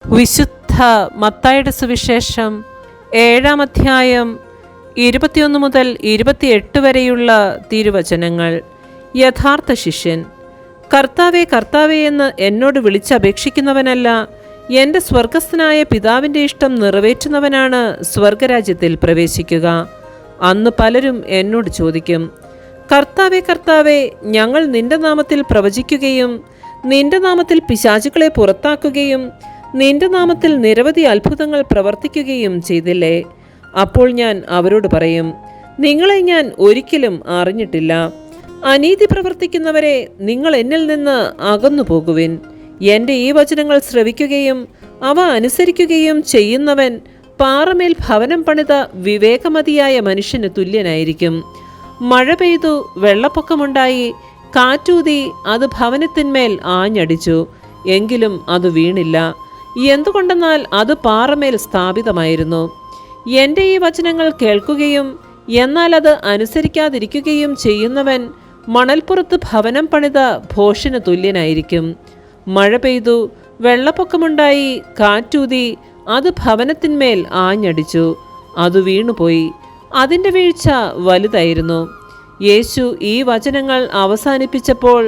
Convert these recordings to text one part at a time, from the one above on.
വിശുദ്ധ മത്തായിയുടെ സുവിശേഷം 7-ാം അധ്യായം 21 മുതൽ 28 വരെയുള്ള തിരുവചനങ്ങൾ. യഥാർത്ഥ ശിഷ്യൻ. കർത്താവേ, കർത്താവേ എന്ന് എന്നോട് വിളിച്ചപേക്ഷിക്കുന്നവനല്ല, എൻ്റെ സ്വർഗസ്ഥനായ പിതാവിൻ്റെ ഇഷ്ടം നിറവേറ്റുന്നവനാണ് സ്വർഗരാജ്യത്തിൽ പ്രവേശിക്കുക. അന്ന് പലരും എന്നോട് ചോദിക്കും, കർത്താവേ, കർത്താവേ, ഞങ്ങൾ നിന്റെ നാമത്തിൽ പ്രവചിക്കുകയും നിന്റെ നാമത്തിൽ പിശാചുക്കളെ പുറത്താക്കുകയും നിന്റെ നാമത്തിൽ നിരവധി അത്ഭുതങ്ങൾ പ്രവർത്തിക്കുകയും ചെയ്തില്ലേ? അപ്പോൾ ഞാൻ അവരോട് പറയും, നിങ്ങളെ ഞാൻ ഒരിക്കലും അറിഞ്ഞിട്ടില്ല. അനീതി പ്രവർത്തിക്കുന്നവരെ, നിങ്ങൾ എന്നിൽ നിന്ന് അകന്നു പോകുവിൻ. എൻ്റെ ഈ വചനങ്ങൾ ശ്രവിക്കുകയും അവ അനുസരിക്കുകയും ചെയ്യുന്നവൻ പാറമേൽ ഭവനം പണിത വിവേകമതിയായ മനുഷ്യന് തുല്യനായിരിക്കും. മഴ പെയ്തു, വെള്ളപ്പൊക്കമുണ്ടായി, കാറ്റൂതി, അത് ഭവനത്തിന്മേൽ ആഞ്ഞടിച്ചു, എങ്കിലും അത് വീണില്ല. എന്തുകൊണ്ടെന്നാൽ അത് പാറമേൽ സ്ഥാപിതമായിരുന്നു. എൻ്റെ ഈ വചനങ്ങൾ കേൾക്കുകയും എന്നാൽ അത് അനുസരിക്കാതിരിക്കുകയും ചെയ്യുന്നവൻ മണൽപ്പുറത്ത് ഭവനം പണിത ഭോഷന് തുല്യനായിരിക്കും. മഴ പെയ്തു, വെള്ളപ്പൊക്കമുണ്ടായി, കാറ്റൂതി, അത് ഭവനത്തിന്മേൽ ആഞ്ഞടിച്ചു, അത് വീണുപോയി. അതിൻ്റെ വീഴ്ച വലുതായിരുന്നു. യേശു ഈ വചനങ്ങൾ അവസാനിപ്പിച്ചപ്പോൾ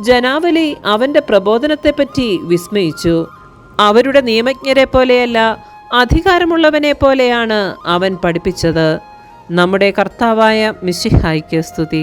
ജനാവലി അവൻ്റെ പ്രബോധനത്തെപ്പറ്റി വിസ്മയിച്ചു. അവരുടെ നിയമജ്ഞരെ പോലെയല്ല, അധികാരമുള്ളവനെ പോലെയാണ് അവൻ പഠിപ്പിച്ചത്. നമ്മുടെ കർത്താവായ മിശിഹായ്ക്ക് സ്തുതി.